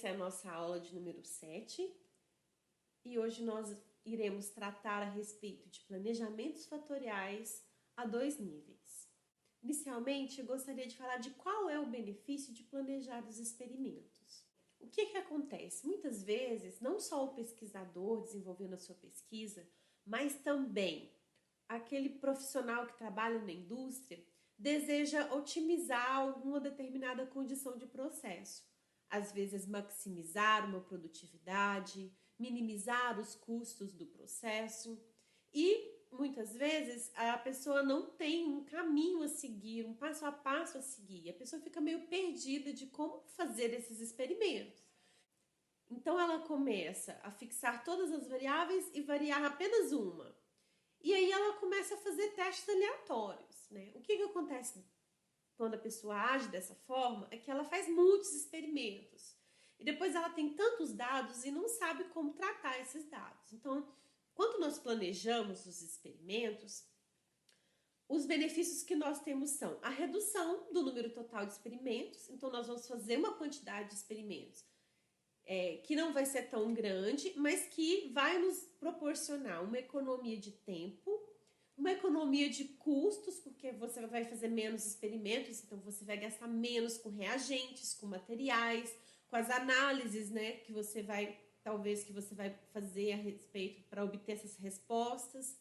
Essa é a nossa aula de número 7 e hoje nós iremos tratar a respeito de planejamentos fatoriais a 2 níveis. Inicialmente, eu gostaria de falar de qual é o benefício de planejar os experimentos. O que acontece? Muitas vezes, não só o pesquisador desenvolvendo a sua pesquisa, mas também aquele profissional que trabalha na indústria deseja otimizar alguma determinada condição de processo. Às vezes, maximizar uma produtividade, minimizar os custos do processo e muitas vezes a pessoa não tem um caminho a seguir, um passo a passo a seguir. A pessoa fica meio perdida de como fazer esses experimentos. Então ela começa a fixar todas as variáveis e variar apenas uma. E aí ela começa a fazer testes aleatórios, né? O que acontece quando a pessoa age dessa forma é que ela faz muitos experimentos. E depois ela tem tantos dados e não sabe como tratar esses dados. Então, quando nós planejamos os experimentos, os benefícios que nós temos são a redução do número total de experimentos. Então, nós vamos fazer uma quantidade de experimentos que não vai ser tão grande, mas que vai nos proporcionar uma economia de tempo, uma economia de custos, porque você vai fazer menos experimentos, então você vai gastar menos com reagentes, com materiais, com as análises, né, que você vai fazer a respeito para obter essas respostas.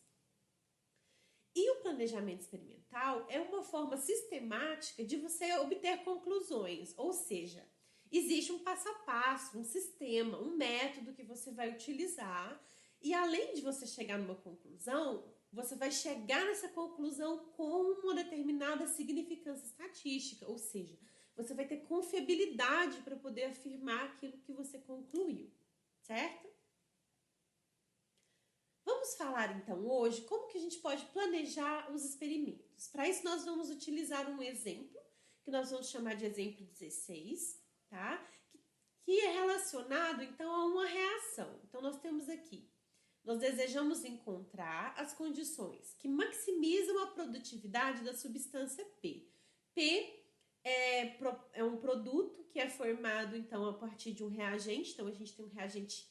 E o planejamento experimental é uma forma sistemática de você obter conclusões, ou seja, existe um passo a passo, um sistema, um método que você vai utilizar e além de você chegar numa conclusão, você vai chegar nessa conclusão com uma determinada significância estatística, ou seja, você vai ter confiabilidade para poder afirmar aquilo que você concluiu, certo? Vamos falar então hoje como que a gente pode planejar os experimentos. Para isso nós vamos utilizar um exemplo, que nós vamos chamar de exemplo 16, tá? Que é relacionado então a uma reação. Então nós temos aqui, nós desejamos encontrar as condições que maximizam a produtividade da substância P. P é um produto que é formado então a partir de um reagente. Então a gente tem um reagente,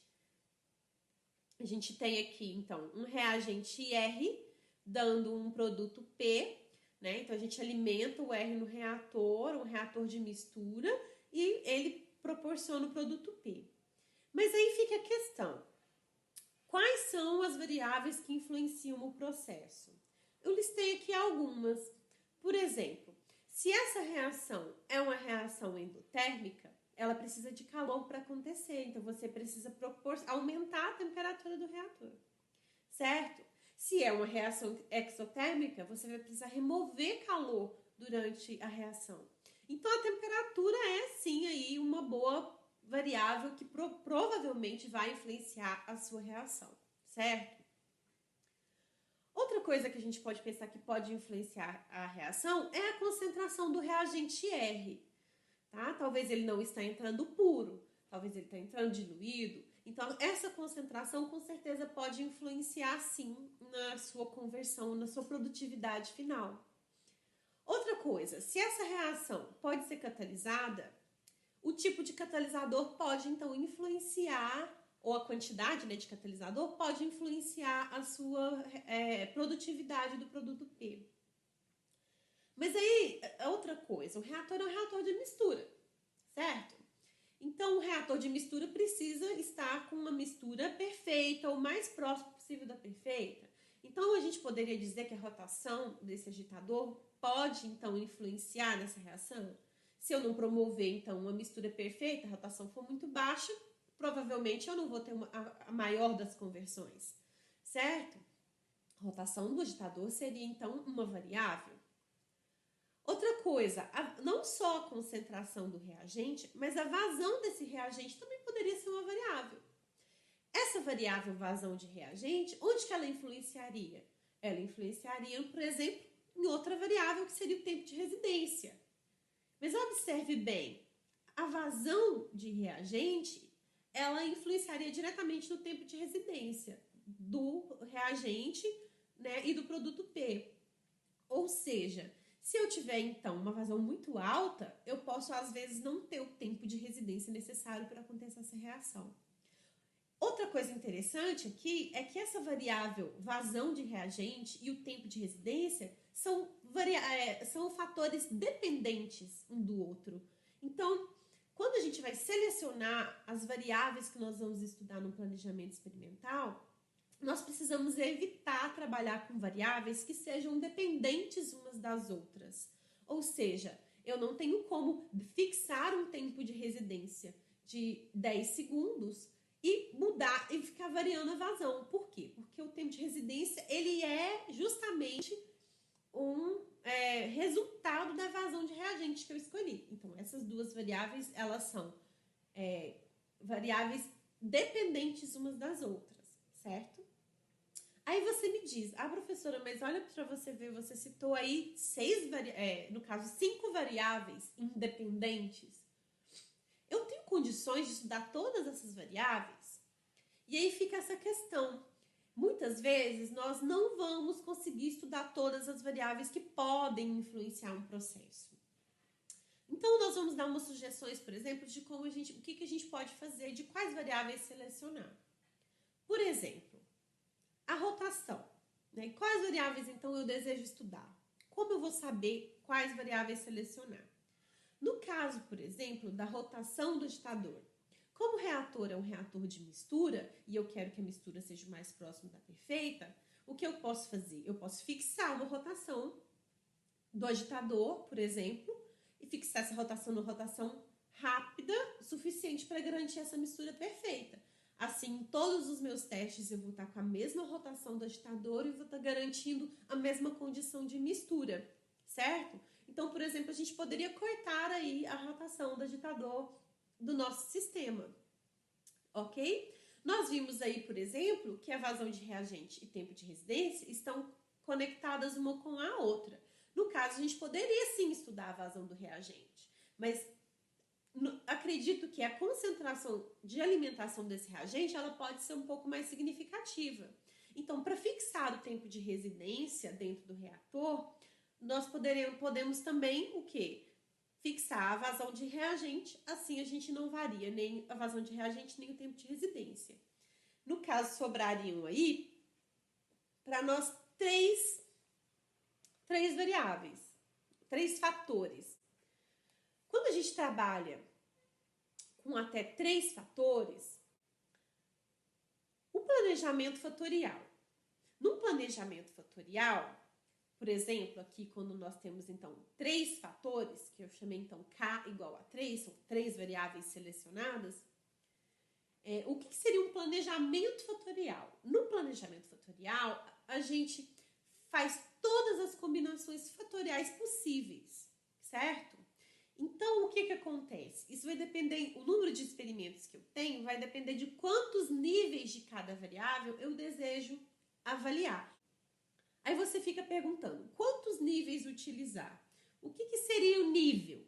a gente tem aqui então um reagente R dando um produto P, né? Então a gente alimenta o R no reator, um reator de mistura, e ele proporciona o produto P. Mas aí fica a questão: quais são as variáveis que influenciam o processo? Eu listei aqui algumas. Por exemplo, se essa reação é uma reação endotérmica, ela precisa de calor para acontecer, então você precisa aumentar a temperatura do reator, certo? Se é uma reação exotérmica, você vai precisar remover calor durante a reação. Então a temperatura é sim aí uma boa variável que provavelmente vai influenciar a sua reação, certo? Outra coisa que a gente pode pensar que pode influenciar a reação é a concentração do reagente R, tá? Talvez ele não está entrando puro, talvez ele está entrando diluído. Então, essa concentração com certeza pode influenciar sim na sua conversão, na sua produtividade final. Outra coisa, se essa reação pode ser catalisada, o tipo de catalisador pode então influenciar, ou a quantidade, né, de catalisador pode influenciar a sua produtividade do produto P. Mas aí, outra coisa, o reator é um reator de mistura, certo? Então, o reator de mistura precisa estar com uma mistura perfeita, ou mais próximo possível da perfeita. Então, a gente poderia dizer que a rotação desse agitador pode, então, influenciar nessa reação? Se eu não promover, então, uma mistura perfeita, a rotação for muito baixa, provavelmente eu não vou ter a maior das conversões, certo? A rotação do agitador seria, então, uma variável. Outra coisa, não só a concentração do reagente, mas a vazão desse reagente também poderia ser uma variável. Essa variável vazão de reagente, onde que ela influenciaria? Ela influenciaria, por exemplo, em outra variável que seria o tempo de residência. Mas observe bem, a vazão de reagente, ela influenciaria diretamente no tempo de residência do reagente, né, e do produto P. Ou seja, Se eu tiver, então, uma vazão muito alta, eu posso, às vezes, não ter o tempo de residência necessário para acontecer essa reação. Outra coisa interessante aqui é que essa variável vazão de reagente e o tempo de residência são fatores dependentes um do outro. Então, quando a gente vai selecionar as variáveis que nós vamos estudar no planejamento experimental, nós precisamos evitar trabalhar com variáveis que sejam dependentes umas das outras. Ou seja, eu não tenho como fixar um tempo de residência de 10 segundos e mudar e ficar variando a vazão. Por quê? Porque o tempo de residência ele é justamente um resultado da vazão de reagente que eu escolhi. Então, essas duas variáveis, elas são variáveis dependentes umas das outras, certo? Aí você me diz, professora, mas olha para você ver, você citou aí 5 variáveis independentes. Eu tenho condições de estudar todas essas variáveis? E aí fica essa questão. Muitas vezes nós não vamos conseguir estudar todas as variáveis que podem influenciar um processo. Então nós vamos dar umas sugestões, por exemplo, de como o que a gente pode fazer, de quais variáveis selecionar. Por exemplo, a rotação. Né? Quais variáveis então eu desejo estudar? Como eu vou saber quais variáveis selecionar? No caso, por exemplo, da rotação do agitador, como o reator é um reator de mistura e eu quero que a mistura seja o mais próximo da perfeita, o que eu posso fazer? Eu posso fixar uma rotação do agitador, por exemplo, e fixar essa rotação numa rotação rápida o suficiente para garantir essa mistura perfeita. Assim, em todos os meus testes eu vou estar com a mesma rotação do agitador e vou estar garantindo a mesma condição de mistura, certo? Então, por exemplo, a gente poderia cortar aí a rotação do agitador do nosso sistema, ok? Nós vimos aí, por exemplo, que a vazão de reagente e tempo de residência estão conectadas uma com a outra. No caso, a gente poderia sim estudar a vazão do reagente, mas acredito que a concentração de alimentação desse reagente ela pode ser um pouco mais significativa. Então, para fixar o tempo de residência dentro do reator, nós podemos também o quê? Fixar a vazão de reagente, assim a gente não varia nem a vazão de reagente, nem o tempo de residência. No caso, sobrariam aí, para nós, três variáveis, 3 fatores. Quando a gente trabalha com até 3 fatores, o planejamento fatorial. No planejamento fatorial, por exemplo, aqui quando nós temos, então, 3 fatores, que eu chamei, então, K igual a 3, são 3 variáveis selecionadas, o que seria um planejamento fatorial? No planejamento fatorial, a gente faz todas as combinações fatoriais possíveis, certo? Então, o que acontece? Isso vai depender, o número de experimentos que eu tenho vai depender de quantos níveis de cada variável eu desejo avaliar. Aí você fica perguntando, quantos níveis utilizar? O que seria o nível?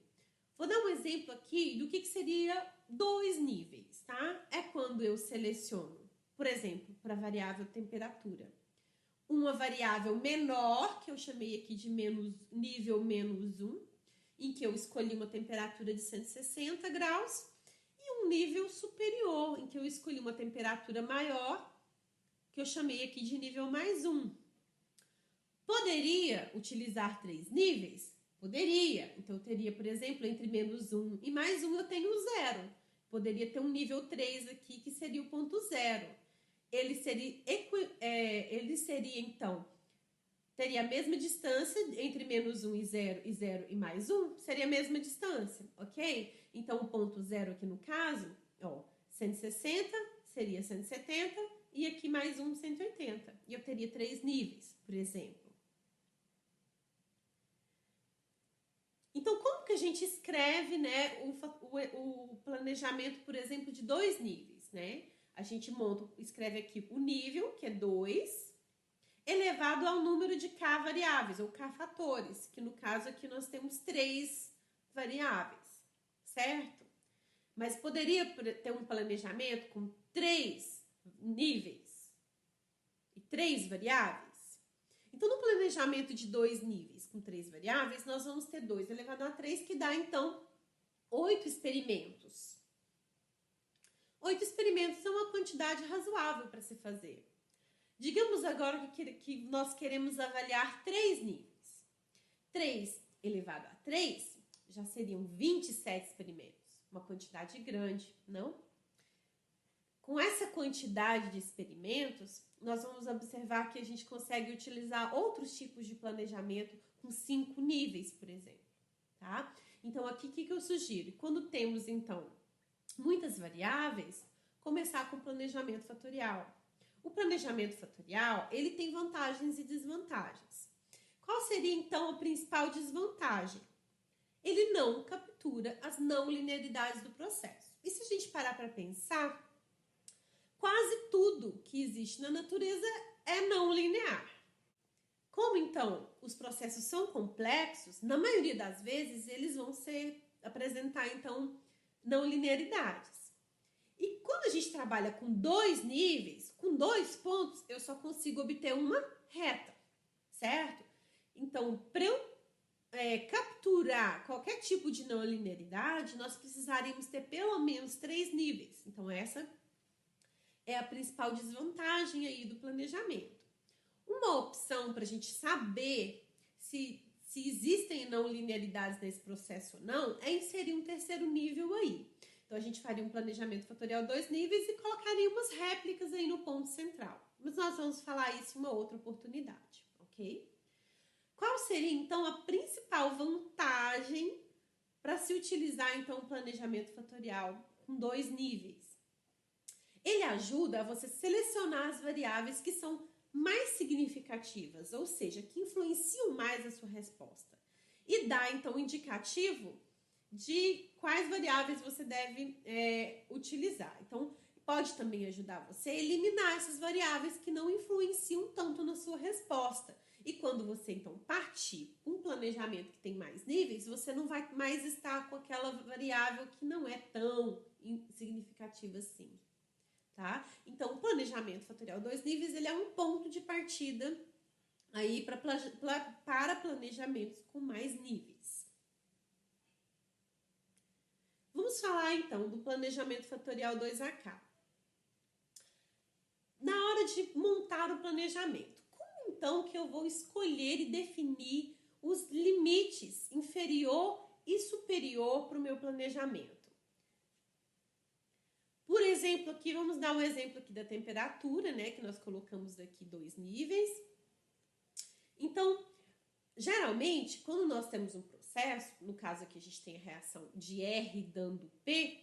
Vou dar um exemplo aqui do que seria 2 níveis, tá? É quando eu seleciono, por exemplo, para a variável temperatura, uma variável menor, que eu chamei aqui de nível menos 1, em que eu escolhi uma temperatura de 160 graus, e um nível superior, em que eu escolhi uma temperatura maior, que eu chamei aqui de nível mais 1. Poderia utilizar 3 níveis? Poderia. Então, eu teria, por exemplo, entre menos 1 e mais 1, eu tenho 0. Poderia ter um nível 3 aqui, que seria o ponto 0. Ele seria, então, teria a mesma distância entre menos 1 e 0 e mais 1, seria a mesma distância, ok? Então, o ponto 0 aqui no caso, 160 seria 170 e aqui mais 1, 180. E eu teria 3 níveis, por exemplo. Então, como que a gente escreve, né, o planejamento, por exemplo, de 2 níveis, né? A gente escreve aqui o nível, que é 2, elevado ao número de K variáveis, ou K fatores, que no caso aqui nós temos 3 variáveis, certo? Mas poderia ter um planejamento com 3 níveis e 3 variáveis? Então, no planejamento de 2 níveis com 3 variáveis, nós vamos ter 2 elevado a 3, que dá, então, 8 experimentos. 8 experimentos é uma quantidade razoável para se fazer. Digamos agora que nós queremos avaliar 3 níveis. 3 elevado a 3 já seriam 27 experimentos. Uma quantidade grande, não? Com essa quantidade de experimentos, nós vamos observar que a gente consegue utilizar outros tipos de planejamento com 5 níveis, por exemplo, tá? Então, aqui, o que eu sugiro? Quando temos, então, muitas variáveis, começar com o planejamento fatorial. O planejamento fatorial, ele tem vantagens e desvantagens. Qual seria, então, a principal desvantagem? Ele não captura as não linearidades do processo. E se a gente parar para pensar, quase tudo que existe na natureza é não linear. Como, então, os processos são complexos, na maioria das vezes, eles vão apresentar, então, não linearidades. E quando a gente trabalha com 2 níveis, com 2 pontos, eu só consigo obter uma reta, certo? Então, para eu capturar qualquer tipo de não linearidade, nós precisaríamos ter pelo menos 3 níveis. Então, essa é a principal desvantagem aí do planejamento. Uma opção para a gente saber se existem não linearidades nesse processo ou não é inserir um terceiro nível aí. Então, a gente faria um planejamento fatorial 2 níveis e colocaria umas réplicas aí no ponto central. Mas nós vamos falar isso em uma outra oportunidade, ok? Qual seria, então, a principal vantagem para se utilizar, então, o planejamento fatorial com 2 níveis? Ele ajuda a você selecionar as variáveis que são mais significativas, ou seja, que influenciam mais a sua resposta. E dá, então, um indicativo de quais variáveis você deve utilizar. Então, pode também ajudar você a eliminar essas variáveis que não influenciam tanto na sua resposta. E quando você, então, partir um planejamento que tem mais níveis, você não vai mais estar com aquela variável que não é tão significativa assim. Tá? Então, o planejamento fatorial 2 níveis, ele é um ponto de partida aí para planejamentos com mais níveis. Vamos falar, então, do planejamento fatorial 2AK. Na hora de montar o planejamento, como, então, que eu vou escolher e definir os limites inferior e superior para o meu planejamento? Por exemplo, aqui, vamos dar um exemplo aqui da temperatura, né? Que nós colocamos aqui 2 níveis. Então, geralmente, quando nós temos um processo, no caso aqui a gente tem a reação de R dando P,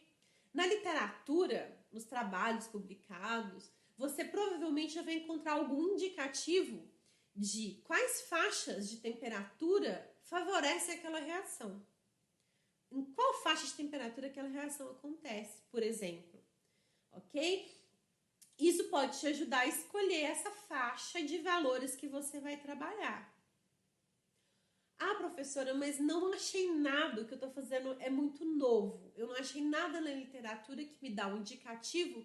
na literatura, nos trabalhos publicados, você provavelmente já vai encontrar algum indicativo de quais faixas de temperatura favorecem aquela reação. Em qual faixa de temperatura aquela reação acontece, por exemplo. Ok? Isso pode te ajudar a escolher essa faixa de valores que você vai trabalhar. Ah, professora, mas não achei nada, o que eu estou fazendo é muito novo. Eu não achei nada na literatura que me dá um indicativo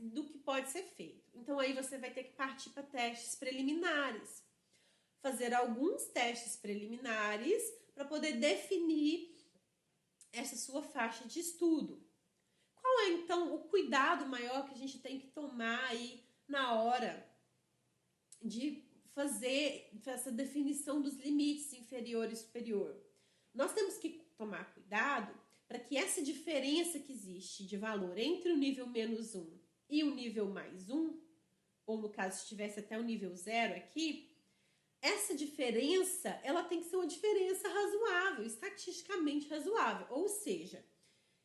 do que pode ser feito. Então, aí você vai ter que partir para testes preliminares. Fazer alguns testes preliminares para poder definir essa sua faixa de estudo. Qual é, então, o cuidado maior que a gente tem que tomar aí na hora de fazer essa definição dos limites inferior e superior? Nós temos que tomar cuidado para que essa diferença que existe de valor entre o nível -1 e o nível +1, ou no caso, se tivesse até o nível 0 aqui, essa diferença, ela tem que ser uma diferença razoável, estatisticamente razoável, ou seja,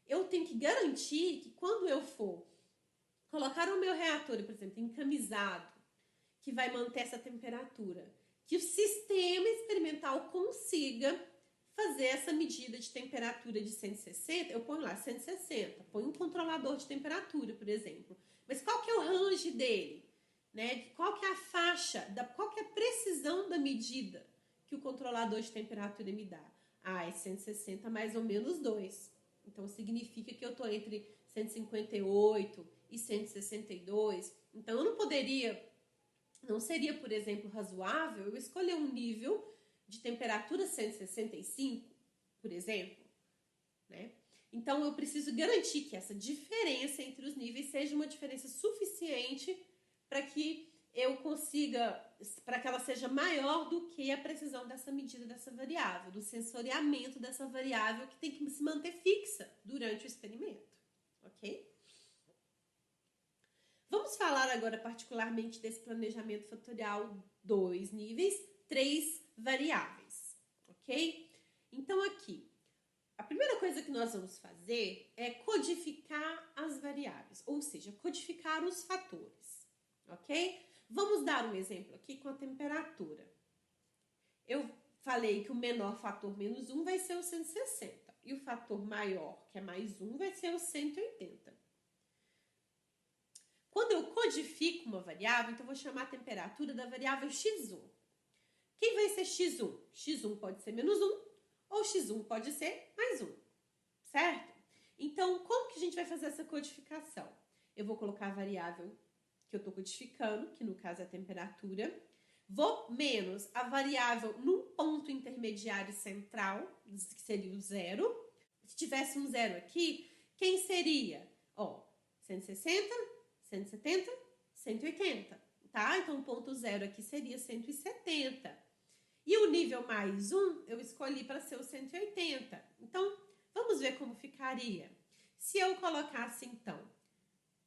eu tenho que garantir que quando eu for colocar o meu reator, por exemplo, encamisado, que vai manter essa temperatura, que o sistema experimental consiga fazer essa medida de temperatura de 160, eu ponho lá 160, ponho um controlador de temperatura, por exemplo. Mas qual que é o range dele? Né? Qual que é a faixa, qual que é a precisão da medida que o controlador de temperatura me dá? Ah, é 160 mais ou menos 2. Então, significa que eu estou entre 158 e 162. Então, eu não poderia Não seria, por exemplo, razoável eu escolher um nível de temperatura 165, por exemplo, né? Então, eu preciso garantir que essa diferença entre os níveis seja uma diferença suficiente para que eu consiga, para que ela seja maior do que a precisão dessa medida dessa variável, do sensoriamento dessa variável que tem que se manter fixa durante o experimento, ok? Vamos falar agora particularmente desse planejamento fatorial 2 níveis, 3 variáveis, ok? Então aqui, a primeira coisa que nós vamos fazer é codificar as variáveis, ou seja, codificar os fatores, ok? Vamos dar um exemplo aqui com a temperatura. Eu falei que o menor fator menos 1 vai ser o 160 e o fator maior, que é mais 1, vai ser o 180. Quando eu codifico uma variável, então eu vou chamar a temperatura da variável x1. Quem vai ser x1? x1 pode ser menos 1 ou x1 pode ser mais 1, certo? Então, como que a gente vai fazer essa codificação? Eu vou colocar a variável que eu estou codificando, que no caso é a temperatura, vou menos a variável num ponto intermediário central, que seria o 0. Se tivesse um 0 aqui, quem seria? 160, 170, 180, tá? Então, o ponto 0 aqui seria 170. E o nível mais 1, eu escolhi para ser o 180. Então, vamos ver como ficaria. Se eu colocasse, então,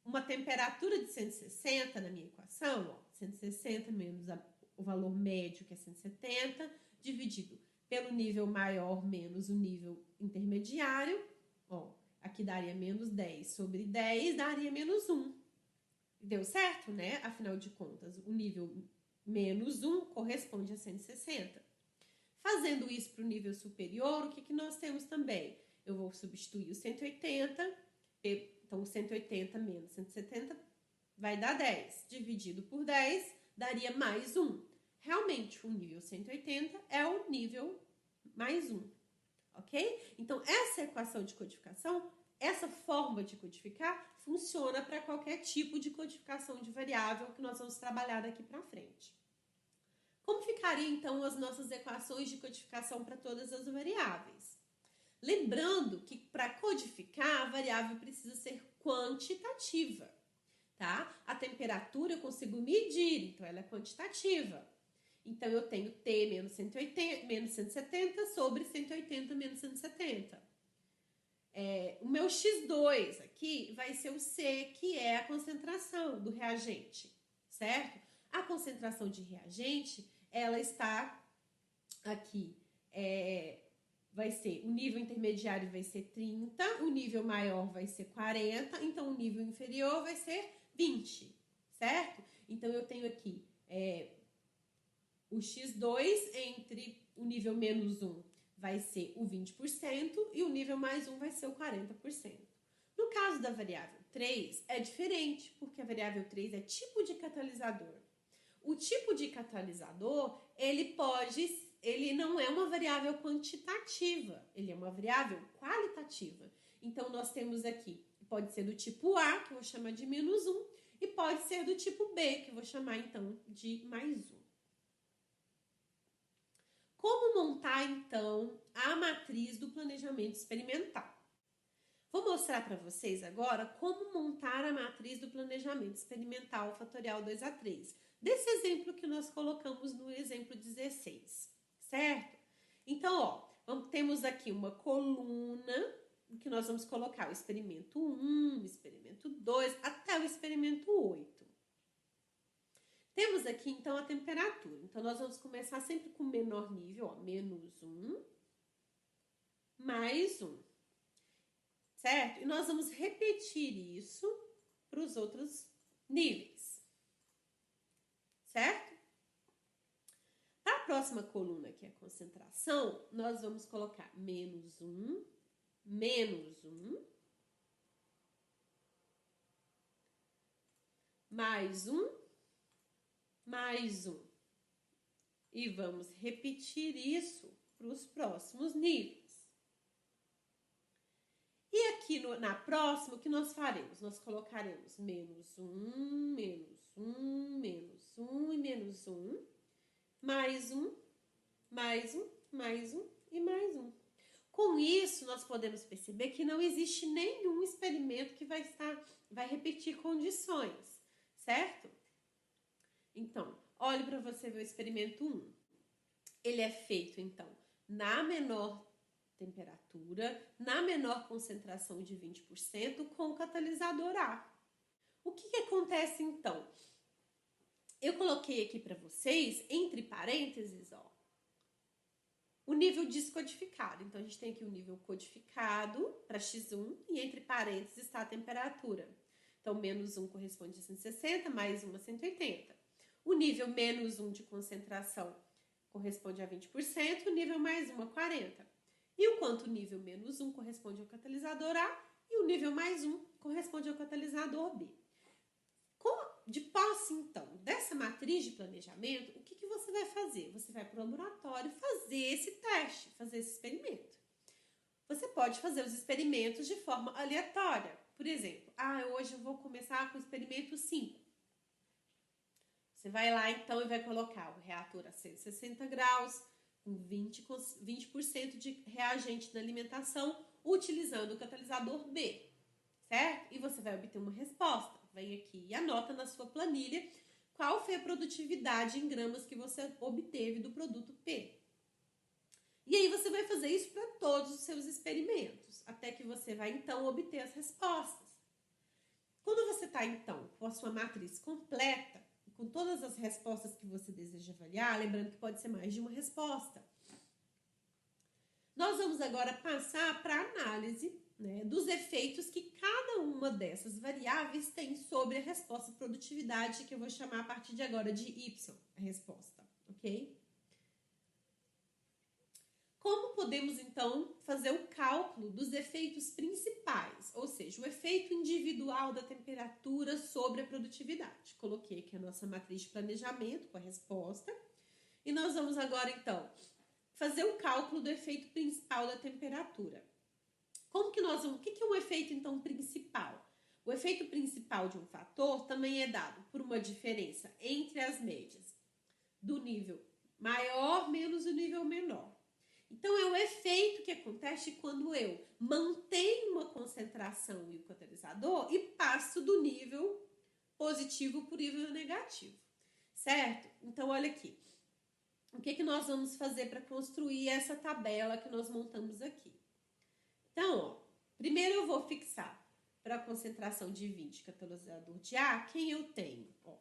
uma temperatura de 160 na minha equação, 160 menos o valor médio, que é 170, dividido pelo nível maior menos o nível intermediário, aqui daria menos 10 sobre 10, daria menos 1. Deu certo, né? Afinal de contas, o nível menos 1 corresponde a 160. Fazendo isso para o nível superior, o que nós temos também? Eu vou substituir o 180, então 180 menos 170 vai dar 10. Dividido por 10, daria mais 1. Realmente, o nível 180 é o nível mais 1, ok? Então, essa equação de codificação, essa forma de codificar, funciona para qualquer tipo de codificação de variável que nós vamos trabalhar daqui para frente. Como ficariam, então, as nossas equações de codificação para todas as variáveis? Lembrando que para codificar, a variável precisa ser quantitativa, tá? A temperatura eu consigo medir, então ela é quantitativa. Então, eu tenho T menos 180, menos 170 sobre 180 menos 170. O meu X2 aqui vai ser o C, que é a concentração do reagente, certo? A concentração de reagente, ela está aqui, vai ser, o nível intermediário vai ser 30, o nível maior vai ser 40, então o nível inferior vai ser 20, certo? Então, eu tenho aqui o X2 entre o nível menos 1 vai ser o 20% e o nível mais 1 vai ser o 40%. No caso da variável 3, é diferente, porque a variável 3 é tipo de catalisador. O tipo de catalisador, ele não é uma variável quantitativa, ele é uma variável qualitativa. Então, nós temos aqui, pode ser do tipo A, que eu vou chamar de menos 1, e pode ser do tipo B, que eu vou chamar, então, de mais 1. Como montar, então, a matriz do planejamento experimental? Vou mostrar para vocês agora como montar a matriz do planejamento experimental fatorial 2A3, desse exemplo que nós colocamos no exemplo 16, certo? Então, temos aqui uma coluna que nós vamos colocar o experimento 1, o experimento 2, até o experimento 8. Temos aqui, então, a temperatura. Então, nós vamos começar sempre com o menor nível, menos 1, mais 1, certo? E nós vamos repetir isso para os outros níveis, certo? Para a próxima coluna, que é a concentração, nós vamos colocar menos 1, menos 1, mais 1, mais 1. E vamos repetir isso para os próximos níveis. E aqui na próxima, o que nós faremos? Nós colocaremos menos 1, menos 1, menos 1 e menos 1, mais 1, mais 1, mais 1 e mais 1. Com isso, nós podemos perceber que não existe nenhum experimento que vai repetir condições, certo? Então, olhe para você ver o experimento 1. Ele é feito, então, na menor temperatura, na menor concentração de 20%, com o catalisador A. O que acontece, então? Eu coloquei aqui para vocês, entre parênteses, ó, o nível descodificado. Então, a gente tem aqui o nível codificado para X1 e entre parênteses está a temperatura. Então, menos 1 corresponde a 160, mais 1 a 180. O nível menos 1 de concentração corresponde a 20%, o nível mais 1 a 40%. E o quanto o nível menos 1 corresponde ao catalisador A e o nível mais 1 corresponde ao catalisador B. De posse, então, dessa matriz de planejamento, o que você vai fazer? Você vai para o laboratório fazer esse teste, fazer esse experimento. Você pode fazer os experimentos de forma aleatória. Por exemplo, hoje eu vou começar com o experimento 5. Você vai lá, então, e vai colocar o reator a 160 graus, com 20% de reagente na alimentação, utilizando o catalisador B, certo? E você vai obter uma resposta. Vem aqui e anota na sua planilha qual foi a produtividade em gramas que você obteve do produto P. E aí você vai fazer isso para todos os seus experimentos, até que você vai, então, obter as respostas. Quando você está, então, com a sua matriz completa, com todas as respostas que você deseja avaliar, lembrando que pode ser mais de uma resposta, nós vamos agora passar para a análise, né, dos efeitos que cada uma dessas variáveis tem sobre a resposta de produtividade, que eu vou chamar a partir de agora de Y, a resposta, ok? Como podemos, então, fazer o cálculo dos efeitos principais, ou seja, o efeito individual da temperatura sobre a produtividade? Coloquei aqui a nossa matriz de planejamento com a resposta, e nós vamos agora, então, fazer o cálculo do efeito principal da temperatura. O que é um efeito, então, principal? O efeito principal de um fator também é dado por uma diferença entre as médias do nível maior menos o nível menor. Então, é o efeito que acontece quando eu mantenho uma concentração e o catalisador e passo do nível positivo para o nível negativo, certo? Então, olha aqui. O que nós vamos fazer para construir essa tabela que nós montamos aqui? Então, ó, primeiro eu vou fixar para a concentração de 20 catalisador de A, quem eu tenho? Ó,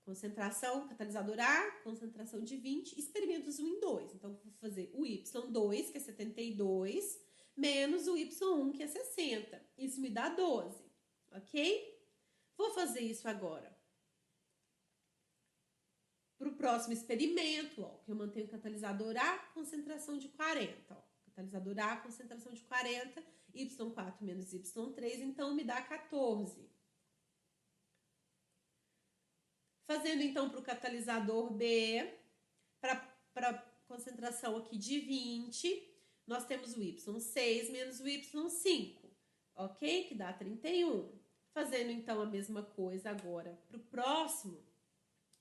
concentração, catalisador A, concentração de 20, experimentos 1 em 2. Então, vou fazer o Y2, que é 72, menos o Y1, que é 60. Isso me dá 12, ok? Vou fazer isso agora para o próximo experimento, ó, que eu mantenho o catalisador A, concentração de 40, ó. Catalisador A, concentração de 40, Y4 menos Y3, então me dá 14. Fazendo então para o catalisador B, para concentração aqui de 20, nós temos o Y6 menos o Y5, ok? Que dá 31. Fazendo então a mesma coisa agora para o próximo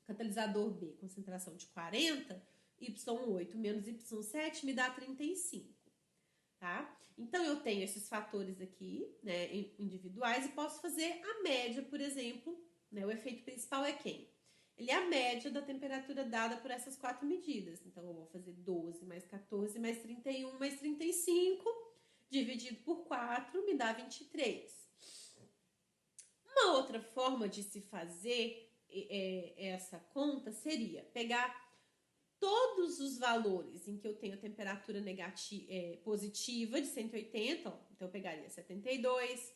catalisador B, concentração de 40, Y8 menos Y7 me dá 35. Tá? Então, eu tenho esses fatores aqui, né, individuais, e posso fazer a média, por exemplo, né, o efeito principal é quem? Ele é a média da temperatura dada por essas 4 medidas. Então, eu vou fazer 12 mais 14 mais 31 mais 35, dividido por 4, me dá 23. Uma outra forma de se fazer essa conta seria pegar todos os valores em que eu tenho a temperatura positiva de 180, ó, então eu pegaria 72,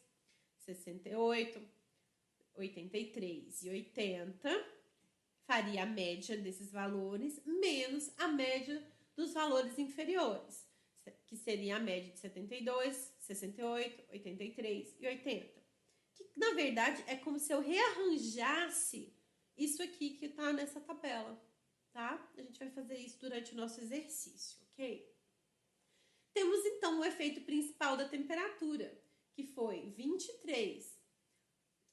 68, 83 e 80, faria a média desses valores, menos a média dos valores inferiores, que seria a média de 72, 68, 83 e 80. Que, na verdade, é como se eu rearranjasse isso aqui que está nessa tabela. Tá? A gente vai fazer isso durante o nosso exercício, ok? Temos, então, o efeito principal da temperatura, que foi 23.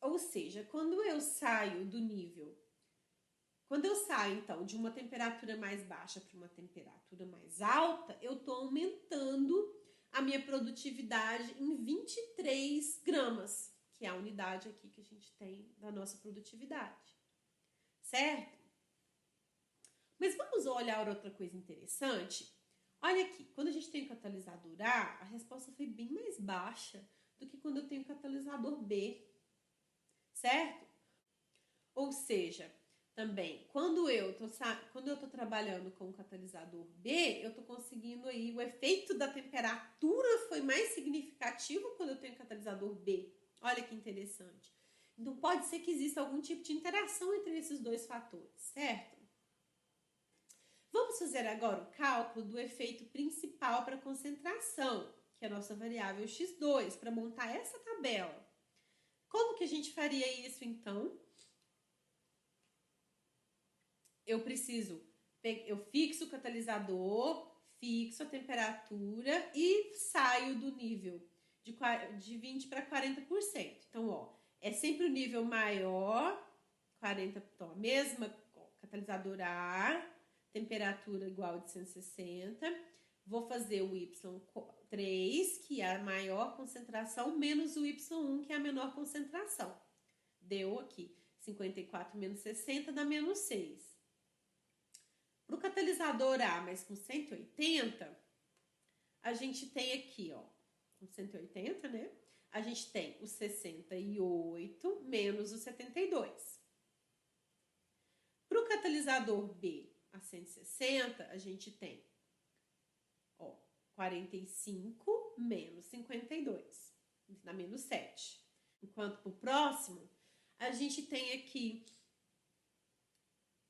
Ou seja, quando eu saio do nível, quando eu saio, então, de uma temperatura mais baixa para uma temperatura mais alta, eu estou aumentando a minha produtividade em 23 gramas, que é a unidade aqui que a gente tem da nossa produtividade, certo? Mas vamos olhar outra coisa interessante? Olha aqui, quando a gente tem o catalisador A, a resposta foi bem mais baixa do que quando eu tenho o catalisador B, certo? Ou seja, também, quando eu tô trabalhando com o catalisador B, eu tô conseguindo aí, o efeito da temperatura foi mais significativo quando eu tenho catalisador B. Olha que interessante. Então, pode ser que exista algum tipo de interação entre esses dois fatores, certo? Vamos fazer agora o cálculo do efeito principal para concentração, que é a nossa variável x2, para montar essa tabela. Como que a gente faria isso, então? Eu fixo o catalisador, fixo a temperatura e saio do nível de 20 para 40%. Então, ó, é sempre o nível maior, 40, então, a mesma catalisador A, temperatura igual de 160. Vou fazer o Y3, que é a maior concentração, menos o Y1, que é a menor concentração. Deu aqui 54 menos 60 dá menos 6. Para o catalisador A, mas com 180, a gente tem aqui, ó, com 180, né? A gente tem o 68 menos o 72. Para o catalisador B, a 160, a gente tem, ó, 45 menos 52, dá menos 7. Enquanto para o próximo, a gente tem aqui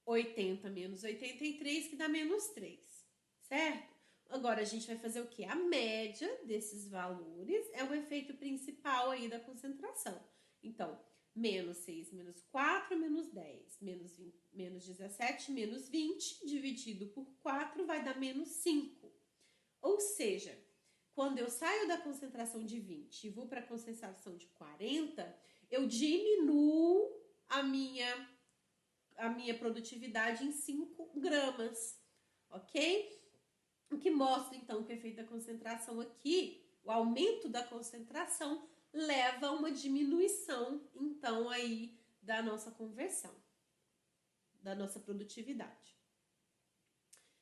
80 menos 83, que dá menos 3, certo? Agora, a gente vai fazer o quê? A média desses valores é o efeito principal aí da concentração. Então, menos 6, menos 4, menos 10, menos 17, menos 20, dividido por 4, vai dar menos 5. Ou seja, quando eu saio da concentração de 20 e vou para a concentração de 40, eu diminuo a minha produtividade em 5 gramas, ok? O que mostra, então, que o efeito da concentração aqui, o aumento da concentração, leva a uma diminuição, então, aí, da nossa conversão, da nossa produtividade.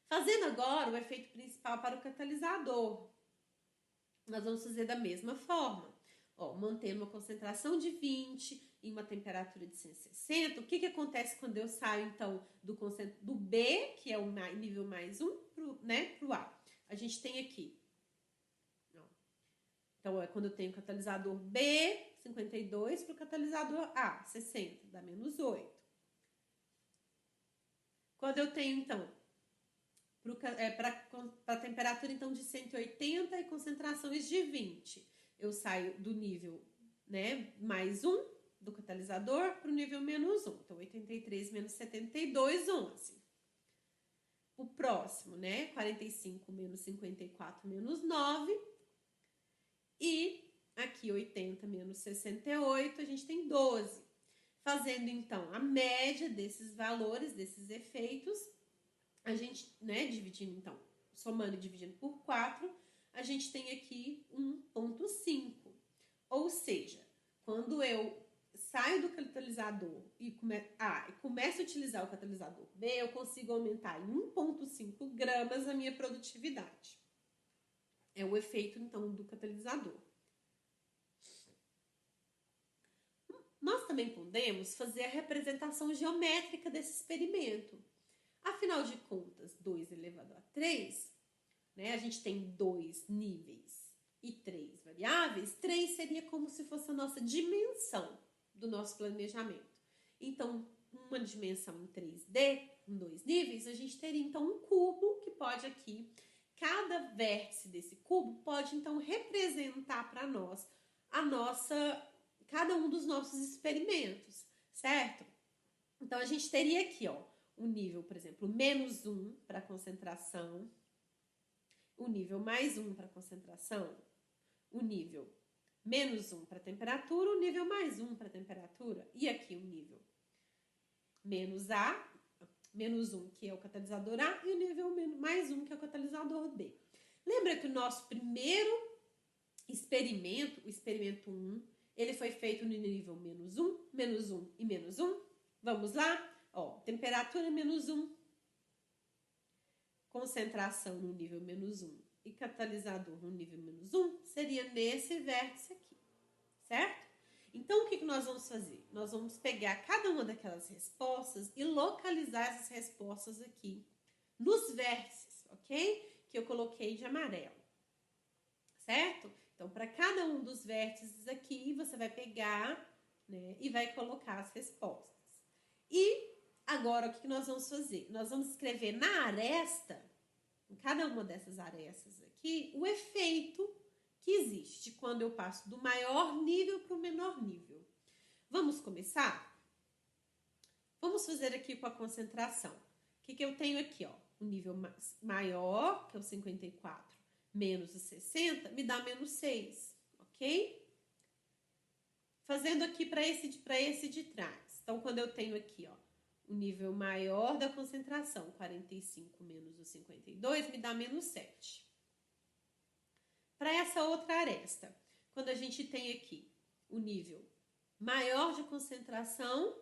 Fazendo agora o efeito principal para o catalisador, nós vamos fazer da mesma forma. Ó, mantendo uma concentração de 20 e uma temperatura de 160, o que acontece quando eu saio, então, do B, que é o nível mais 1, pro A? A gente tem aqui, ó, então, quando eu tenho o catalisador B, 52, para o catalisador A, 60, dá menos 8. Quando eu tenho, então, para a temperatura, então, de 180 e concentrações de 20, eu saio do nível, né, mais 1 do catalisador para o nível menos 1. Então, 83 menos 72, 11. O próximo, né, 45 menos 54 menos 9. E aqui, 80 menos 68, a gente tem 12. Fazendo, então, a média desses valores, desses efeitos, a gente, né, dividindo, então, somando e dividindo por 4, a gente tem aqui 1,5. Ou seja, quando eu saio do catalisador e começo a utilizar o catalisador B, eu consigo aumentar em 1,5 gramas a minha produtividade. É o efeito, então, do catalisador. Nós também podemos fazer a representação geométrica desse experimento. Afinal de contas, 2 elevado a 3, né, a gente tem 2 níveis e 3 variáveis. 3 seria como se fosse a nossa dimensão do nosso planejamento. Então, uma dimensão em 3D, em 2 níveis, a gente teria, então, um cubo que pode aqui, cada vértice desse cubo pode, então, representar para nós cada um dos nossos experimentos, certo? Então, a gente teria aqui, ó, o nível, por exemplo, menos 1 para concentração, o nível mais 1 para concentração, o nível menos 1 para a temperatura, o nível mais 1 para a temperatura. E aqui o nível menos A, menos 1, que é o catalisador A, e o nível mais 1, que é o catalisador B. Lembra que o nosso primeiro experimento, o experimento 1, ele foi feito no nível menos 1 e menos 1? Vamos lá? Ó, temperatura menos 1, concentração no nível menos 1 e catalisador no nível menos 1, seria nesse vértice aqui, certo? Então, o que nós vamos fazer? Nós vamos pegar cada uma daquelas respostas e localizar essas respostas aqui nos vértices, ok? Que eu coloquei de amarelo, certo? Então, para cada um dos vértices aqui, você vai pegar, né, e vai colocar as respostas. E agora, o que nós vamos fazer? Nós vamos escrever na aresta, em cada uma dessas arestas aqui, o efeito que existe quando eu passo do maior nível para o menor nível. Vamos começar? Vamos fazer aqui com a concentração. O que eu tenho aqui? Ó? O nível maior, que é o 54, menos o 60, me dá menos 6, ok? Fazendo aqui para esse de trás. Então, quando eu tenho aqui, ó, o nível maior da concentração, 45 menos o 52, me dá menos 7. Para essa outra aresta, quando a gente tem aqui o nível maior de concentração,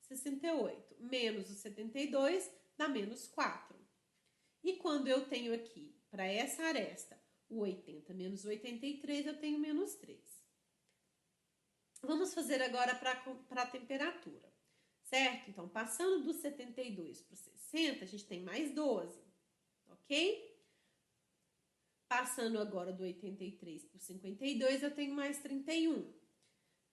68, menos o 72, dá menos 4. E quando eu tenho aqui, para essa aresta, o 80 menos o 83, eu tenho menos 3. Vamos fazer agora para a temperatura, certo? Então, passando do 72 para o 60, a gente tem mais 12, ok? Passando agora do 83 para o 52, eu tenho mais 31.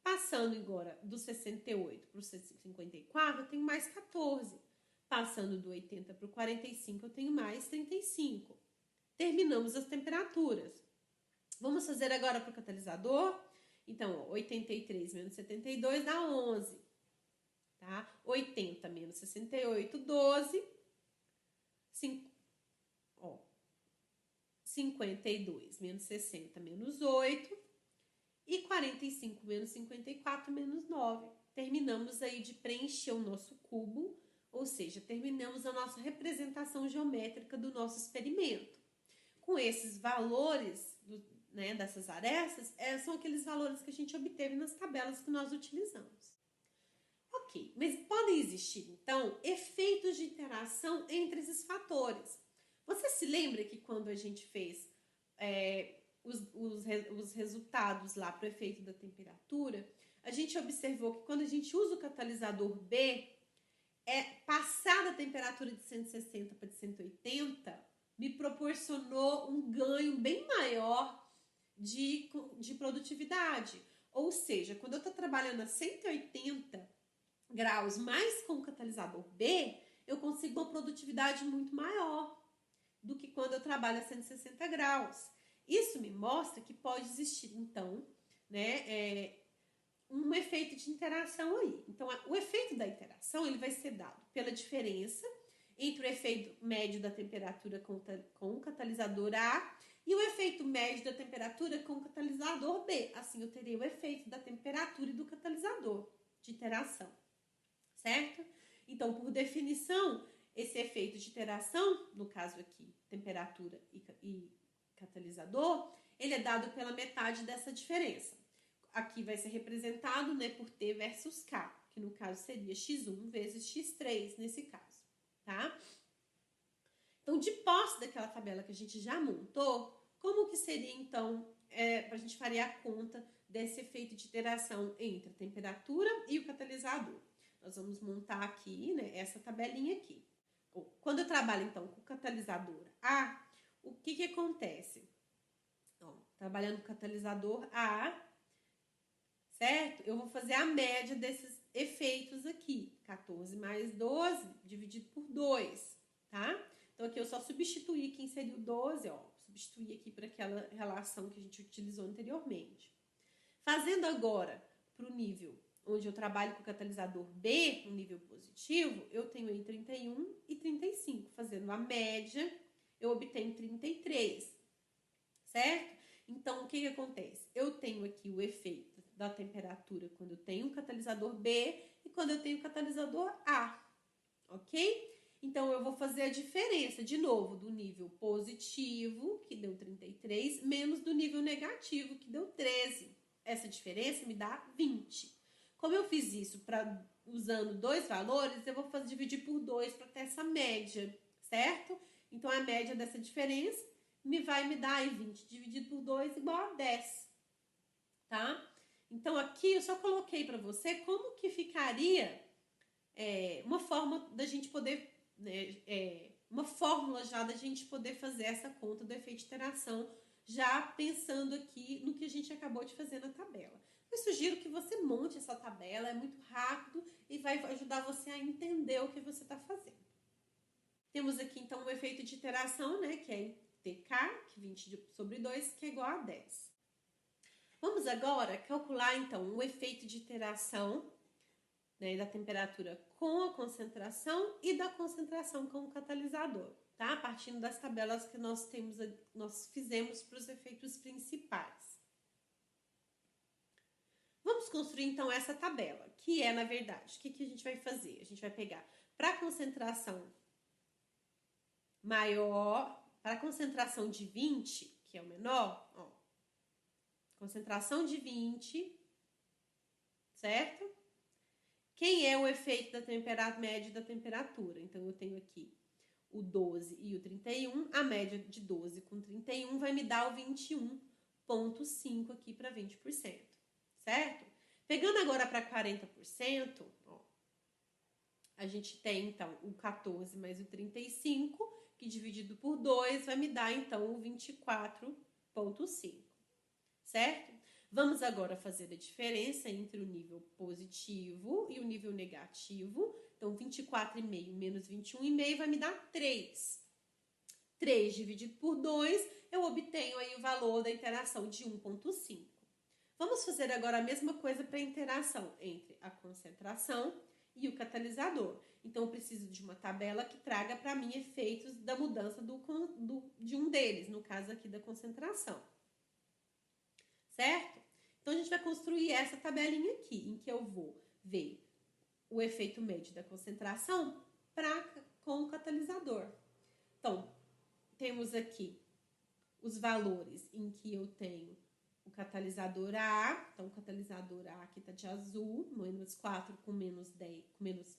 Passando agora do 68 para o 54, eu tenho mais 14. Passando do 80 para o 45, eu tenho mais 35. Terminamos as temperaturas. Vamos fazer agora para o catalisador. Então, ó, 83 menos 72 dá 11. Tá? 80 menos 68, 12. 52 menos 60 menos 8. E 45 menos 54 menos 9. Terminamos aí de preencher o nosso cubo, ou seja, terminamos a nossa representação geométrica do nosso experimento. Com esses valores, né, dessas arestas, são aqueles valores que a gente obteve nas tabelas que nós utilizamos. Ok, mas podem existir, então, efeitos de interação entre esses fatores. Você se lembra que quando a gente fez os resultados lá para o efeito da temperatura, a gente observou que quando a gente usa o catalisador B, passada a temperatura de 160 para de 180, me proporcionou um ganho bem maior de produtividade. Ou seja, quando eu estou trabalhando a 180 graus mais com o catalisador B, eu consigo uma produtividade muito maior do que quando eu trabalho a 160 graus. Isso me mostra que pode existir, então, né, um efeito de interação aí. Então, o efeito da interação ele vai ser dado pela diferença entre o efeito médio da temperatura com o catalisador A e o efeito médio da temperatura com o catalisador B. Assim, eu teria o efeito da temperatura e do catalisador de interação, certo? Então, por definição, esse efeito de interação, no caso aqui, temperatura e catalisador, ele é dado pela metade dessa diferença. Aqui vai ser representado, né, por T versus K, que no caso seria X1 vezes X3 nesse caso, tá? Então, de posse daquela tabela que a gente já montou, como que seria, então, a gente faria a conta desse efeito de interação entre a temperatura e o catalisador? Nós vamos montar aqui, né, essa tabelinha aqui. Quando eu trabalho, então, com o catalisador A, o que acontece? Ó, trabalhando com o catalisador A, certo? Eu vou fazer a média desses efeitos aqui. 14 mais 12 dividido por 2, tá? Então, aqui eu só substituí quem seria o 12, ó. Substituí aqui para aquela relação que a gente utilizou anteriormente. Fazendo agora para o nível onde eu trabalho com o catalisador B, um nível positivo, eu tenho aí 31 e 35. Fazendo a média, eu obtenho 33, certo? Então, o que que acontece? Eu tenho aqui o efeito da temperatura quando eu tenho o catalisador B e quando eu tenho o catalisador A, ok? Então, eu vou fazer a diferença, de novo, do nível positivo, que deu 33, menos do nível negativo, que deu 13. Essa diferença me dá 20. Como eu fiz isso usando dois valores, eu vou dividir por 2 para ter essa média, certo? Então, a média dessa diferença vai me dar aí 20 dividido por 2 igual a 10, tá? Então, aqui eu só coloquei para você como que ficaria uma forma da gente poder, uma fórmula já da gente poder fazer essa conta do efeito de interação, já pensando aqui no que a gente acabou de fazer na tabela. Eu sugiro que você monte essa tabela, é muito rápido e vai ajudar você a entender o que você está fazendo. Temos aqui, então, o efeito de interação, né, que é TK, que 20 sobre 2, que é igual a 10. Vamos agora calcular, então, o efeito de interação, né, da temperatura com a concentração e da concentração com o catalisador, tá? Partindo das tabelas que nós fizemos para os efeitos principais. Vamos construir, então, essa tabela, que é, na verdade, o que a gente vai fazer? A gente vai pegar para a concentração maior, para a concentração de 20, que é o menor, ó, concentração de 20, certo? Quem é o efeito da média da temperatura? Então, eu tenho aqui o 12 e o 31, a média de 12 com 31 vai me dar o 21,5 aqui para 20%, certo? Pegando agora para 40%, ó, a gente tem, então, o 14 mais o 35, que dividido por 2 vai me dar, então, o 24,5, certo? Vamos agora fazer a diferença entre o nível positivo e o nível negativo. Então, 24,5 menos 21,5 vai me dar 3. 3 dividido por 2, eu obtenho aí o valor da interação de 1,5. Vamos fazer agora a mesma coisa para a interação entre a concentração e o catalisador. Então, eu preciso de uma tabela que traga para mim efeitos da mudança de um deles, no caso aqui da concentração. Certo? Então, a gente vai construir essa tabelinha aqui, em que eu vou ver o efeito médio da concentração com o catalisador. Então, temos aqui os valores em que eu tenho o catalisador A. Então, o catalisador A aqui está de azul, menos 4 com menos 10, menos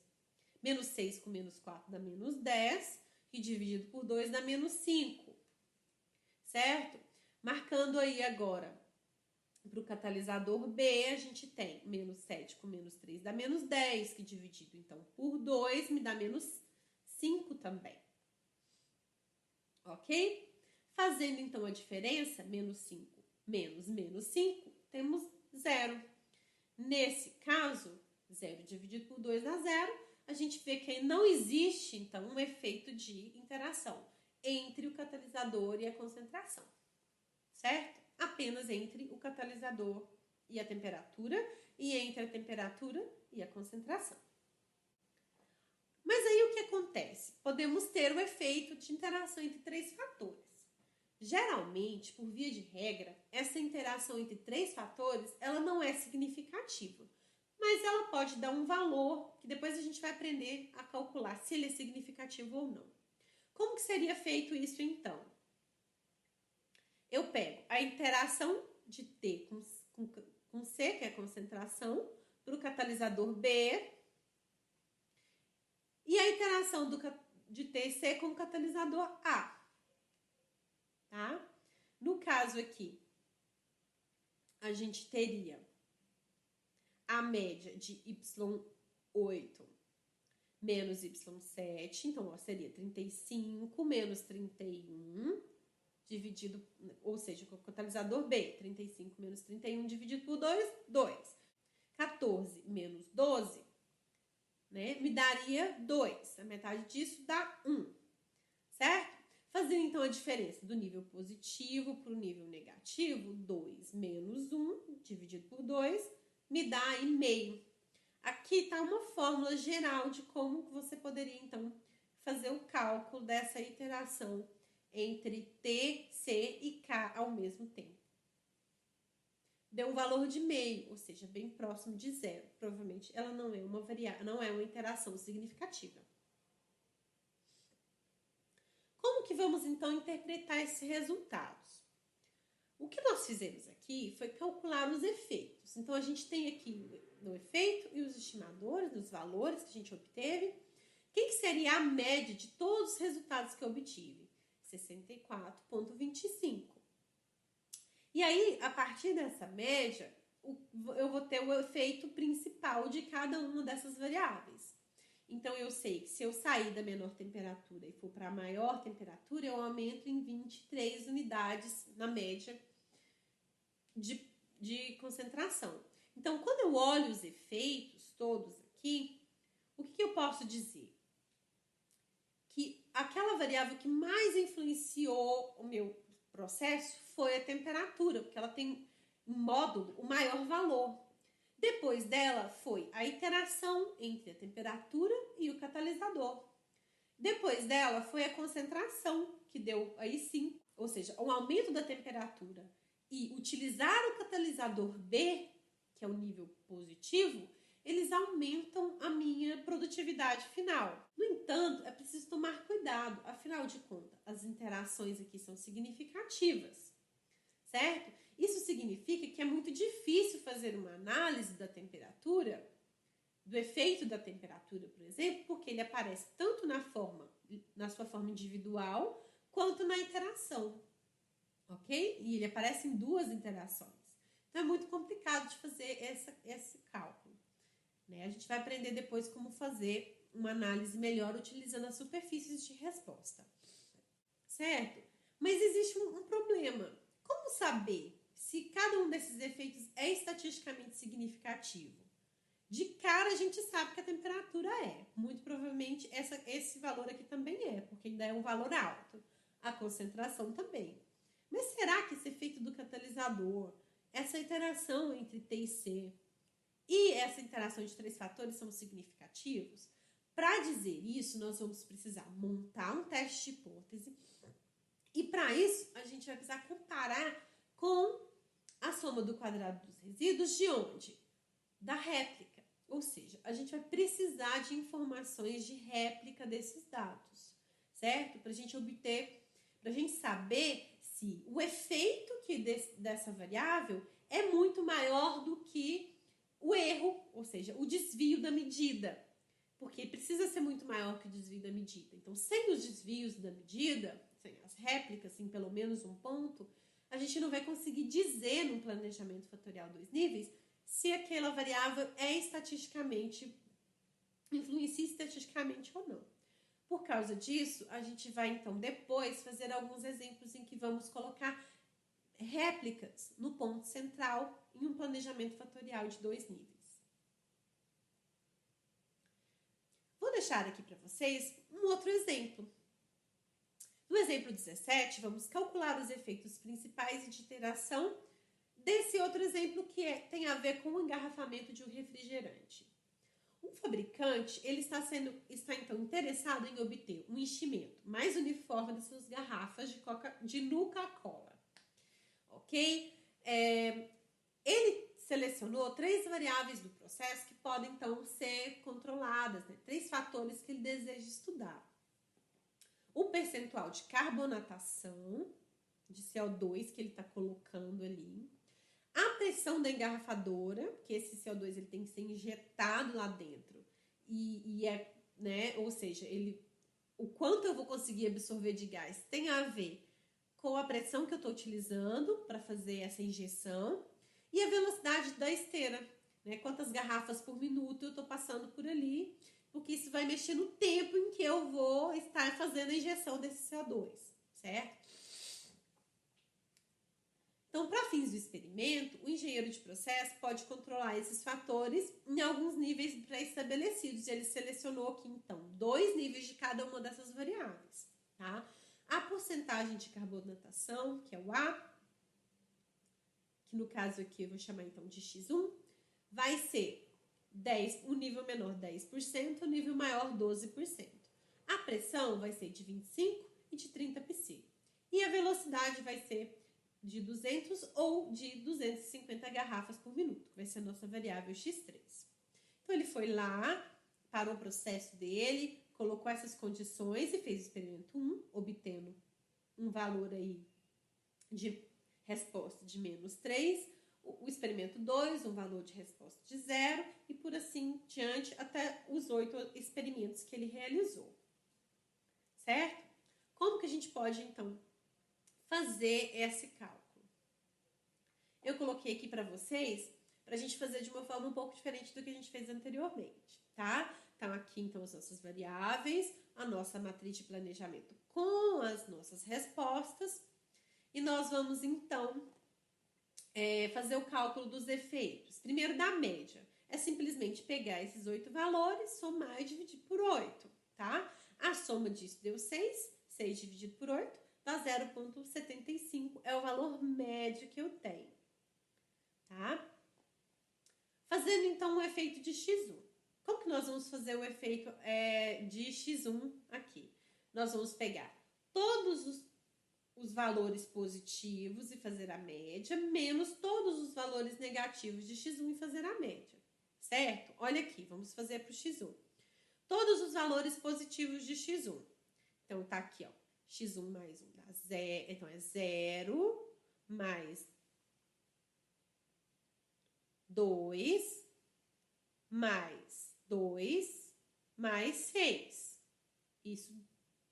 6 com menos 4 dá menos 10, e dividido por 2 dá menos 5, certo? Marcando aí agora, para o catalisador B, a gente tem menos 7 com menos 3 dá menos 10, que dividido, então, por 2 me dá menos 5 também. Ok? Fazendo, então, a diferença, menos 5 menos 5, temos 0. Nesse caso, 0 dividido por 2 dá 0. A gente vê que não existe, então, um efeito de interação entre o catalisador e a concentração, certo? Apenas entre o catalisador e a temperatura e entre a temperatura e a concentração. Mas aí o que acontece? Podemos ter o efeito de interação entre 3 fatores. Geralmente, por via de regra, essa interação entre 3 fatores, ela não é significativa, mas ela pode dar um valor que depois a gente vai aprender a calcular se ele é significativo ou não. Como que seria feito isso então? Eu pego a interação de T com C, que é a concentração, para o catalisador B, e a interação de T e C com o catalisador A. Tá? No caso aqui, a gente teria a média de Y8 menos Y7, então, ó, seria 35 menos 31, dividido, ou seja, com o catalisador B, 35 menos 31 dividido por 2, 2. 14 menos 12, né, me daria 2. A metade disso dá 1, certo? Fazendo, então, a diferença do nível positivo para o nível negativo, 2 menos 1, dividido por 2, me dá aí meio. Aqui está uma fórmula geral de como você poderia, então, fazer o cálculo dessa interação entre T, C e K ao mesmo tempo, deu um valor de meio, ou seja, bem próximo de zero. Provavelmente ela não é uma não é uma interação significativa. Como que vamos então interpretar esses resultados? O que nós fizemos aqui foi calcular os efeitos. Então a gente tem aqui o efeito e os estimadores, os valores que a gente obteve. Quem que seria a média de todos os resultados que eu obtive? 64,25. E aí, a partir dessa média, eu vou ter o efeito principal de cada uma dessas variáveis. Então, eu sei que se eu sair da menor temperatura e for para a maior temperatura, eu aumento em 23 unidades na média de concentração. Então, quando eu olho os efeitos todos aqui, o que eu posso dizer? Que aquela variável que mais influenciou o meu processo foi a temperatura, porque ela tem em módulo o maior valor. Depois dela foi a interação entre a temperatura e o catalisador. Depois dela foi a concentração, que deu aí sim, ou seja, o aumento da temperatura e utilizar o catalisador B, que é o nível positivo, eles aumentam a minha produtividade final. No entanto, é preciso tomar cuidado, afinal de contas, as interações aqui são significativas, certo? Isso significa que é muito difícil fazer uma análise da temperatura, do efeito da temperatura, por exemplo, porque ele aparece tanto na sua forma individual, quanto na interação, ok? E ele aparece em duas interações. Então, é muito complicado de fazer esse cálculo. Né? A gente vai aprender depois como fazer uma análise melhor utilizando as superfícies de resposta, certo? Mas existe um problema. Como saber se cada um desses efeitos é estatisticamente significativo? De cara a gente sabe que a temperatura é. Muito provavelmente esse valor aqui também é, porque ainda é um valor alto. A concentração também. Mas será que esse efeito do catalisador, essa interação entre T e C e essa interação de 3 fatores são significativos? Para dizer isso, nós vamos precisar montar um teste de hipótese. E para isso, a gente vai precisar comparar com a soma do quadrado dos resíduos de onde? Da réplica. Ou seja, a gente vai precisar de informações de réplica desses dados, certo? Para a gente obter, para a gente saber se o efeito dessa variável é muito maior do que o erro, ou seja, o desvio da medida. Porque precisa ser muito maior que o desvio da medida. Então, sem os desvios da medida, sem as réplicas em pelo menos um ponto, a gente não vai conseguir dizer no planejamento fatorial 2 níveis se aquela variável influencia estatisticamente ou não. Por causa disso, a gente vai então depois fazer alguns exemplos em que vamos colocar réplicas no ponto central em um planejamento fatorial de 2 níveis. Vou deixar aqui para vocês um outro exemplo. No exemplo 17, vamos calcular os efeitos principais de interação desse outro exemplo que tem a ver com o engarrafamento de um refrigerante. Um fabricante ele está então interessado em obter um enchimento mais uniforme das suas garrafas de Nuka-Cola. Ok? Ele selecionou 3 variáveis do processo que podem então ser controladas, né? 3 fatores que ele deseja estudar. O percentual de carbonatação de CO2 que ele está colocando ali, a pressão da engarrafadora, que esse CO2 ele tem que ser injetado lá dentro, ou seja, o quanto eu vou conseguir absorver de gás tem a ver com a pressão que eu estou utilizando para fazer essa injeção e a velocidade da esteira, né? Quantas garrafas por minuto eu estou passando por ali, porque isso vai mexer no tempo em que eu vou estar fazendo a injeção desse CO2, certo? Então, para fins do experimento, o engenheiro de processo pode controlar esses fatores em alguns níveis pré-estabelecidos. Ele selecionou aqui, então, 2 níveis de cada uma dessas variáveis, tá? A porcentagem de carbonatação, que é o A, que no caso aqui eu vou chamar, então, de X1, vai ser o nível menor 10%, o nível maior 12%. A pressão vai ser de 25 e de 30 psi. E a velocidade vai ser de 200 ou de 250 garrafas por minuto, que vai ser a nossa variável x3. Então, ele foi lá, parou o processo dele, colocou essas condições e fez o experimento 1, obtendo um valor aí de resposta de menos 3, o experimento 2, um valor de resposta de 0, e por assim diante até os 8 experimentos que ele realizou. Certo? Como que a gente pode, então, fazer esse cálculo? Eu coloquei aqui para vocês, para a gente fazer de uma forma um pouco diferente do que a gente fez anteriormente, tá? Então, aqui, então, as nossas variáveis, a nossa matriz de planejamento com as nossas respostas, e nós vamos, então, fazer o cálculo dos efeitos. Primeiro, da média. É simplesmente pegar esses 8 valores, somar e dividir por 8, tá? A soma disso deu 6, 6 dividido por 8, dá 0,75, é o valor médio que eu tenho, tá? Fazendo, então, o efeito de x1. Como que nós vamos fazer o efeito de x1 aqui? Nós vamos pegar todos os valores positivos e fazer a média, menos todos os valores negativos de x1 e fazer a média, certo? Olha aqui, vamos fazer para o x1. Todos os valores positivos de x1. Então, tá aqui, ó, x1 mais 1 dá 0, então é 0 mais 2 mais 2 mais 6. Isso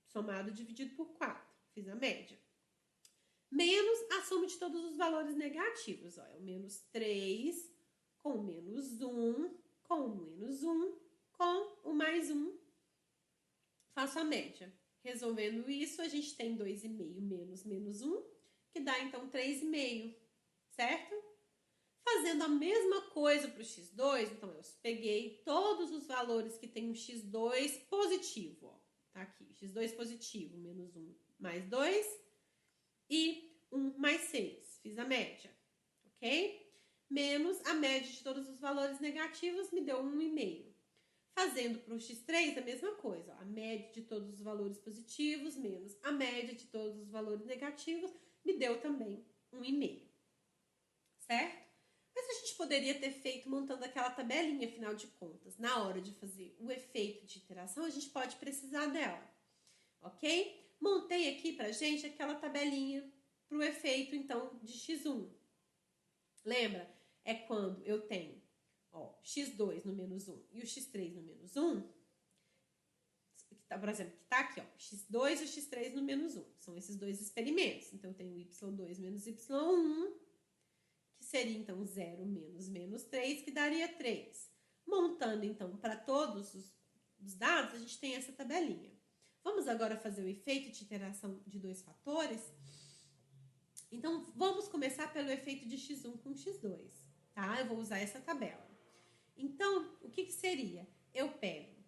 somado dividido por 4. Fiz a média. Menos a soma de todos os valores negativos. Ó, é o menos 3 com o menos 1, com o menos 1, com o mais 1. Faço a média. Resolvendo isso, a gente tem 2,5 menos menos 1, que dá então 3,5, certo? Fazendo a mesma coisa para o x2, então eu peguei todos os valores que tem um x2 positivo, ó. Tá aqui, x2 positivo, menos 1 mais 2 e 1 mais 6. Fiz a média, ok? Menos a média de todos os valores negativos me deu 1,5. Fazendo para o x3 a mesma coisa, ó. A média de todos os valores positivos menos a média de todos os valores negativos me deu também 1,5, certo? Mas a gente poderia ter feito montando aquela tabelinha, afinal de contas. Na hora de fazer o efeito de iteração, a gente pode precisar dela, ok? Montei aqui pra gente aquela tabelinha para o efeito, então, de x1. Lembra? É quando eu tenho, ó, x2 no menos 1 e o x3 no menos 1, por exemplo, que tá aqui, ó, x2 e o x3 no menos 1. São esses dois experimentos. Então, eu tenho y2 menos y1, que seria, então, 0 menos menos 3, que daria 3. Montando, então, para todos os dados, a gente tem essa tabelinha. Vamos agora fazer o efeito de iteração de dois fatores? Então, vamos começar pelo efeito de x1 com x2, tá? Eu vou usar essa tabela. Então, o que seria? Eu pego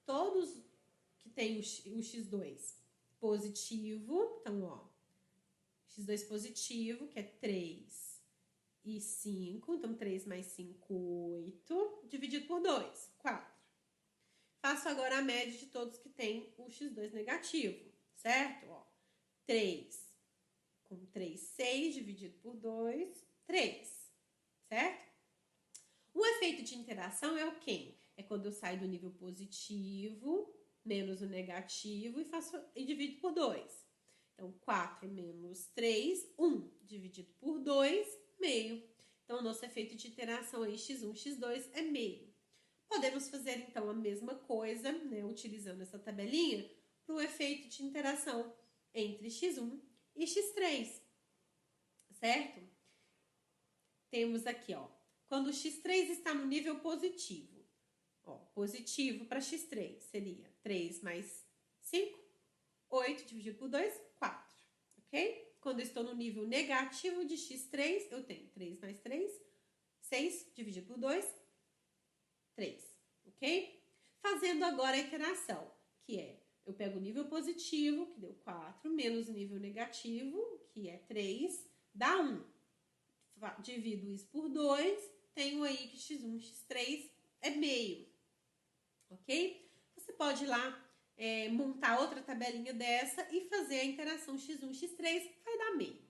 todos que tem o x2 positivo, então, ó, x2 positivo, que é 3 e 5, então 3 mais 5, 8, dividido por 2, 4. Faço agora a média de todos que tem o x2 negativo, certo? Ó, 3 com 3, 6, dividido por 2, 3, certo? O efeito de interação é o quê? É quando eu saio do nível positivo, menos o negativo, e divido por 2. Então, 4 menos 3, 1, dividido por 2, meio. Então, o nosso efeito de interação aí, x1, x2, é meio. Podemos fazer, então, a mesma coisa, né, utilizando essa tabelinha, para o efeito de interação entre x1 e x3, certo? Temos aqui, ó, quando o x3 está no nível positivo, ó, positivo para x3 seria 3 mais 5, 8 dividido por 2, 4, ok? Quando eu estou no nível negativo de x3, eu tenho 3 mais 3, 6 dividido por 2, 3, ok? Fazendo agora a iteração, que é, eu pego o nível positivo, que deu 4, menos o nível negativo, que é 3, dá 1. Divido isso por 2, tenho aí que x1, x3 é meio, ok? Você pode ir lá montar outra tabelinha dessa e fazer a interação x1, x3, vai dar meio,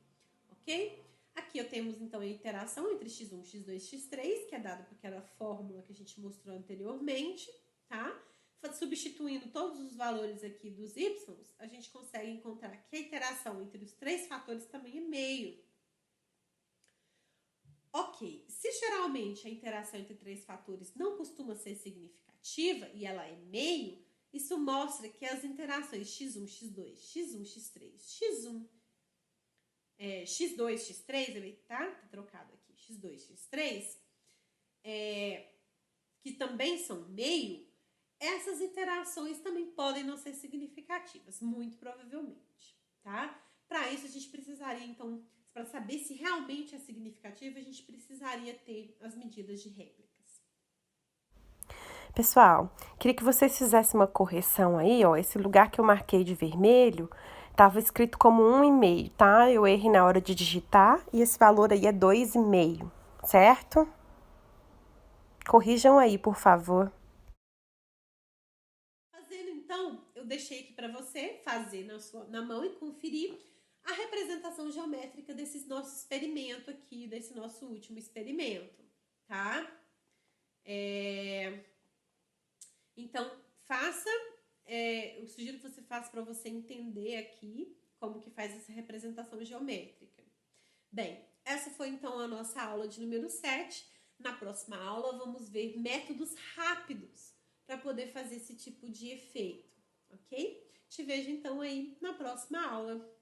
ok? ok? Aqui temos, então, a interação entre x1, x2 e x3, que é dada por aquela fórmula que a gente mostrou anteriormente, tá? Substituindo todos os valores aqui dos y, a gente consegue encontrar que a interação entre os três fatores também é meio. Ok, se geralmente a interação entre três fatores não costuma ser significativa e ela é meio, isso mostra que as interações x1, x2, x1, x3, x2, x3, tá trocado aqui, x2, x3, que também são meio, essas interações também podem não ser significativas, muito provavelmente, tá? Para isso, a gente precisaria, então, para saber se realmente é significativa, a gente precisaria ter as medidas de réplicas. Pessoal, queria que vocês fizessem uma correção aí, ó. Esse lugar que eu marquei de vermelho estava escrito como 1,5, tá? Eu errei na hora de digitar e esse valor aí é 2,5, certo? Corrijam aí, por favor. Fazendo, então, eu deixei aqui para você fazer na mão e conferir a representação geométrica desse nosso experimento aqui, desse nosso último experimento, tá? Então, eu sugiro que você faça para você entender aqui como que faz essa representação geométrica. Bem, essa foi então a nossa aula de número 7. Na próxima aula, vamos ver métodos rápidos para poder fazer esse tipo de efeito, ok? Te vejo então aí na próxima aula.